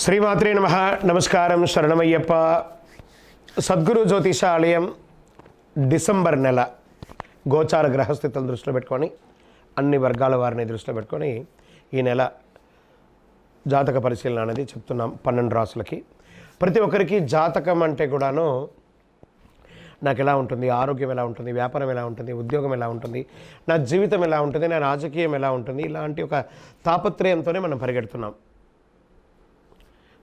శ్రీమాత్రే నమః. నమస్కారం. శరణమయ్యప్ప. సద్గురు జ్యోతిష ఆలయం డిసెంబర్ నెల గోచార గ్రహస్థితులను దృష్టిలో పెట్టుకొని అన్ని వర్గాల వారిని దృష్టిలో పెట్టుకొని ఈ నెల జాతక పరిశీలన అనేది చెప్తున్నాం 12 రాసులకి. ప్రతి ఒక్కరికి జాతకం అంటే కూడాను నాకు ఎలా ఉంటుంది, ఆరోగ్యం ఎలా ఉంటుంది, వ్యాపారం ఎలా ఉంటుంది, ఉద్యోగం ఎలా ఉంటుంది, నా జీవితం ఎలా ఉంటుంది, నా రాజకీయం ఎలా ఉంటుంది, ఇలాంటి ఒక తాపత్రయంతోనే మనం పరిగెడుతున్నాం.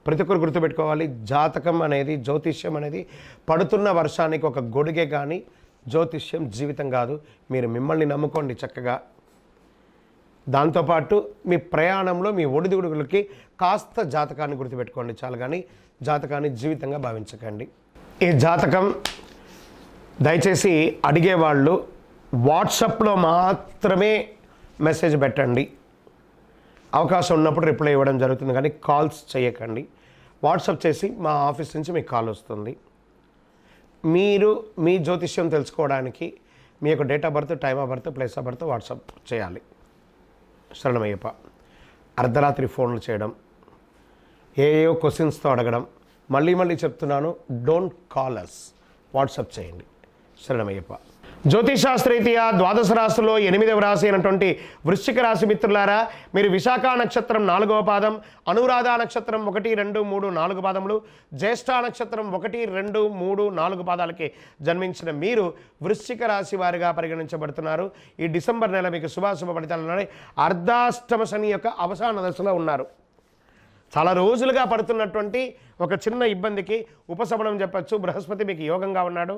ప్రతి ఒక్కరు గుర్తుపెట్టుకోవాలి, జాతకం అనేది, జ్యోతిష్యం అనేది పడుతున్న వర్షానికి ఒక గొడుగే కానీ జ్యోతిష్యం జీవితం కాదు. మీరు మిమ్మల్ని నమ్ముకోండి చక్కగా. దాంతోపాటు మీ ప్రయాణంలో మీ ఒడిదుడుగులకి కాస్త జాతకాన్ని గుర్తుపెట్టుకోండి చాలు, కానీ జాతకాన్ని జీవితంగా భావించకండి. ఈ జాతకం దయచేసి అడిగేవాళ్ళు వాట్సాప్లో మాత్రమే మెసేజ్ పెట్టండి. అవకాశం ఉన్నప్పుడు రిప్లై ఇవ్వడం జరుగుతుంది, కానీ కాల్స్ చేయకండి. వాట్సాప్ చేసి మా ఆఫీస్ నుంచి మీకు కాల్ వస్తుంది. మీరు మీ జ్యోతిష్యం తెలుసుకోవడానికి మీ యొక్క date of birth, time of birth, place of birth WhatsApp చేయాలి. శరణమయ్యప్ప. అర్ధరాత్రి ఫోన్లు చేయడం, ఏయో క్వశ్చన్స్తో అడగడం, మళ్ళీ చెప్తున్నాను, డోంట్ కాల్ అస్, వాట్సాప్ చేయండి. శరణమయ్యప్ప. జ్యోతిషాస్త్రరీత్యా ద్వాదశ రాశిలో 8వ రాశి అయినటువంటి వృశ్చిక రాశి మిత్రులారా, మీరు విశాఖ నక్షత్రం 4వ పాదం, అనురాధ నక్షత్రం 1, 2, 3, 4 పాదములు, జ్యేష్ఠ నక్షత్రం 1, 2, 3, 4 పాదాలకి జన్మించిన మీరు వృశ్చిక రాశి వారిగా పరిగణించబడుతున్నారు. ఈ డిసెంబర్ నెల మీకు శుభాశుభ ఫలితాలు ఉన్నాయి. అర్ధాష్టమ శని యొక్క అవసాన దశలో ఉన్నారు. చాలా రోజులుగా పడుతున్నటువంటి ఒక చిన్న ఇబ్బందికి ఉపశమనం చెప్పచ్చు. బృహస్పతి మీకు యోగంగా ఉన్నాడు.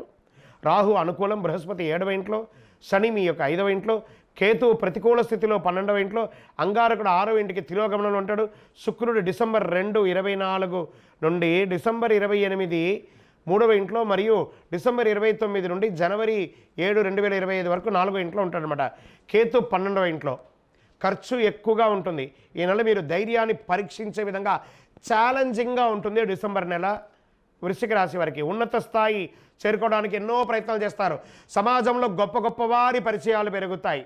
రాహు అనుకూలం, బృహస్పతి 7వ ఇంట్లో, శని మీ యొక్క 5వ ఇంట్లో, కేతు ప్రతికూల స్థితిలో 12వ ఇంట్లో, అంగారకుడు 6వ ఇంటికి తిరోగమనంలో ఉంటాడు. శుక్రుడు డిసెంబర్ 2, 24 నుండి డిసెంబర్ 28 3వ ఇంట్లో, మరియు డిసెంబర్ 29 నుండి జనవరి 7, 2025 వరకు 4వ ఇంట్లో ఉంటాడనమాట. కేతు 12వ ఇంట్లో. ఖర్చు ఎక్కువగా ఉంటుంది. ఈ నెల మీరు ధైర్యాన్ని పరీక్షించే విధంగా ఛాలెంజింగ్గా ఉంటుంది డిసెంబర్ నెల. వృశ్చిక రాశి వారికి ఉన్నత స్థాయి చేరుకోవడానికి ఎన్నో ప్రయత్నాలు చేస్తారు. సమాజంలో గొప్ప వారి పరిచయాలు పెరుగుతాయి.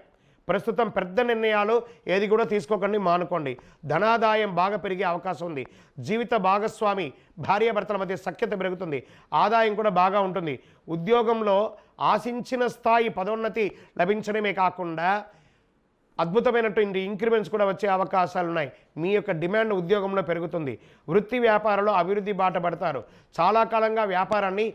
ప్రస్తుతం పెద్ద నిర్ణయాలు ఏది కూడా తీసుకోకండి, మానుకోండి. ధనాదాయం బాగా పెరిగే అవకాశం ఉంది. జీవిత భాగస్వామి భార్యాభర్తల మధ్య సఖ్యత పెరుగుతుంది. ఆదాయం కూడా బాగా ఉంటుంది. ఉద్యోగంలో ఆశించిన స్థాయి పదోన్నతి లభించడమే కాకుండా అద్భుతమైనటువంటి ఇంక్రిమెంట్స్ కూడా వచ్చే అవకాశాలు ఉన్నాయి. మీ యొక్క డిమాండ్ ఉద్యోగంలో పెరుగుతుంది. వృత్తి వ్యాపారంలో అభివృద్ధి బాట పడతారు. చాలా కాలంగా వ్యాపారాన్ని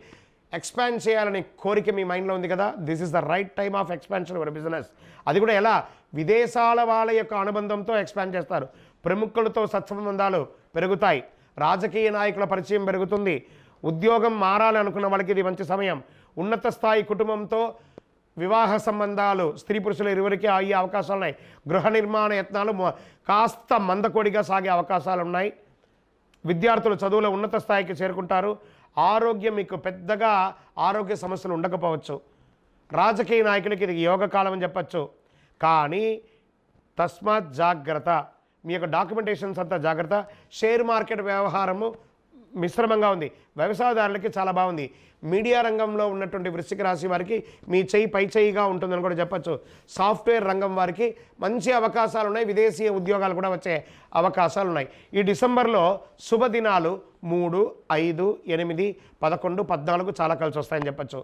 ఎక్స్పాండ్ చేయాలనే కోరిక మీ మైండ్లో ఉంది కదా, this is the right time of expansion your business. అది కూడా ఎలా? విదేశాల వాళ్ళ యొక్క అనుబంధంతో ఎక్స్పాండ్ చేస్తారు. ప్రముఖులతో సత్సంబంధాలు పెరుగుతాయి. రాజకీయ నాయకుల పరిచయం పెరుగుతుంది. ఉద్యోగం మారాలి అనుకున్న వాళ్ళకి ఇది మంచి సమయం. ఉన్నత స్థాయి కుటుంబంతో వివాహ సంబంధాలు స్త్రీ పురుషులు ఇరువురికి అయ్యే అవకాశాలు ఉన్నాయి. గృహ నిర్మాణ యత్నాలు కాస్త మందకొడిగా సాగే అవకాశాలు ఉన్నాయి. విద్యార్థులు చదువులో ఉన్నత స్థాయికి చేరుకుంటారు. ఆరోగ్యం మీకు పెద్దగా ఆరోగ్య సమస్యలు ఉండకపోవచ్చు. రాజకీయ నాయకులకి ఇది యోగకాలం అని చెప్పచ్చు. కానీ తస్మాత్ జాగ్రత్త, మీ యొక్క డాక్యుమెంటేషన్స్ అంతా జాగ్రత్త. షేర్ మార్కెట్ వ్యవహారము మిశ్రమంగా ఉంది. వ్యవసాయదారులకి చాలా బాగుంది. మీడియా రంగంలో ఉన్నటువంటి వృశ్చిక రాశి వారికి మీ చెయ్యి పై చెయ్యిగా ఉంటుందని కూడా చెప్పచ్చు. సాఫ్ట్వేర్ రంగం వారికి మంచి అవకాశాలు ఉన్నాయి. విదేశీయ ఉద్యోగాలు కూడా వచ్చే అవకాశాలు ఉన్నాయి. ఈ డిసెంబర్లో శుభదినాలు 3, 5, 8, 11, 14 చాలా కలిసి వస్తాయని చెప్పచ్చు.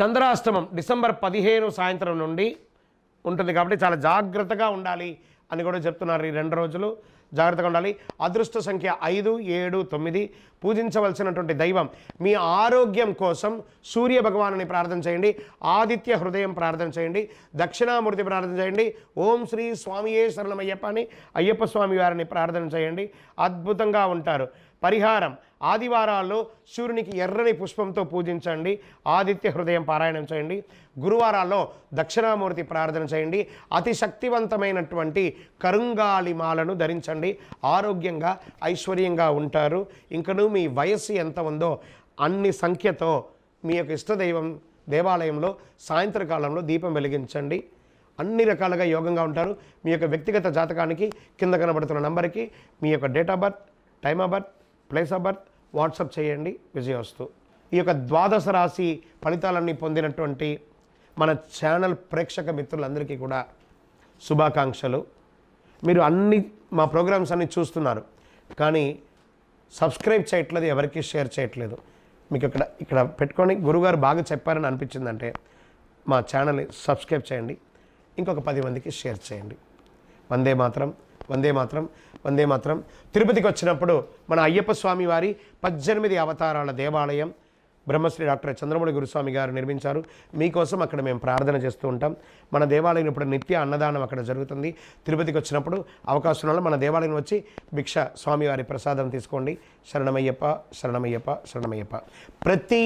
చంద్రాష్టమం డిసెంబర్ 15 సాయంత్రం నుండి ఉంటుంది. కాబట్టి చాలా జాగ్రత్తగా ఉండాలి అని కూడా చెప్తున్నారు. ఈ 2 రోజులు జాగ్రత్తగా ఉండాలి. అదృష్ట సంఖ్య 5, 7, 9. పూజించవలసినటువంటి దైవం, మీ ఆరోగ్యం కోసం సూర్య భగవానుని ప్రార్థన చేయండి. ఆదిత్య హృదయం ప్రార్థన చేయండి. దక్షిణామూర్తి ప్రార్థన చేయండి. ఓం శ్రీ స్వామియే శరణమయ్యప్ప అని అయ్యప్ప స్వామి వారిని ప్రార్థన చేయండి. అద్భుతంగా ఉంటారు. పరిహారం, ఆదివారాల్లో సూర్యునికి ఎర్రని పుష్పంతో పూజించండి. ఆదిత్య హృదయం పారాయణం చేయండి. గురువారాల్లో దక్షిణామూర్తి ప్రార్థన చేయండి. అతి శక్తివంతమైనటువంటి కరుంగాలి మాలను ధరించండి. ఆరోగ్యంగా ఐశ్వర్యంగా ఉంటారు. ఇంకనూ మీ వయస్సు ఎంత ఉందో అన్ని సంఖ్యతో మీ యొక్క ఇష్టదైవం దేవాలయంలో సాయంత్రకాలంలో దీపం వెలిగించండి. అన్ని రకాలుగా యోగంగా ఉంటారు. మీ యొక్క వ్యక్తిగత జాతకానికి కింద కనబడుతున్న నంబర్కి మీ యొక్క date of birth, time of birth, place of birth WhatsApp చేయండి. విజయవస్తు. ఈ యొక్క ద్వాదశ రాశి ఫలితాలన్నీ పొందినటువంటి మన ఛానల్ ప్రేక్షక మిత్రులందరికీ కూడా శుభాకాంక్షలు. మీరు అన్ని మా ప్రోగ్రామ్స్ అన్ని చూస్తున్నారు. కానీ సబ్స్క్రైబ్ చేయట్లేదు, ఎవరికి షేర్ చేయట్లేదు. మీకు ఇక్కడ పెట్టుకొని గురుగారు బాగా చెప్పారని అనిపించిందంటే మా ఛానల్ని సబ్స్క్రైబ్ చేయండి, ఇంకొక 10 మందికి షేర్ చేయండి. వందే మాత్రం, వందే మాత్రం, వందే మాత్రం. తిరుపతికి వచ్చినప్పుడు మన అయ్యప్ప స్వామి వారి 18 అవతారాల దేవాలయం బ్రహ్మశ్రీ డాక్టర్ చంద్రమౌళి గురుస్వామి గారు నిర్మించారు. మీకోసం అక్కడ మేము ప్రార్థన చేస్తూ ఉంటాం. మన దేవాలయం ఇప్పుడు నిత్య అన్నదానం అక్కడ జరుగుతుంది. తిరుపతికి వచ్చినప్పుడు అవకాశం వల్ల మన దేవాలయం వచ్చి భిక్ష స్వామివారి ప్రసాదం తీసుకోండి. శరణమయ్యప్ప, శరణమయ్యప్ప, శరణమయ్యప్ప. ప్రతి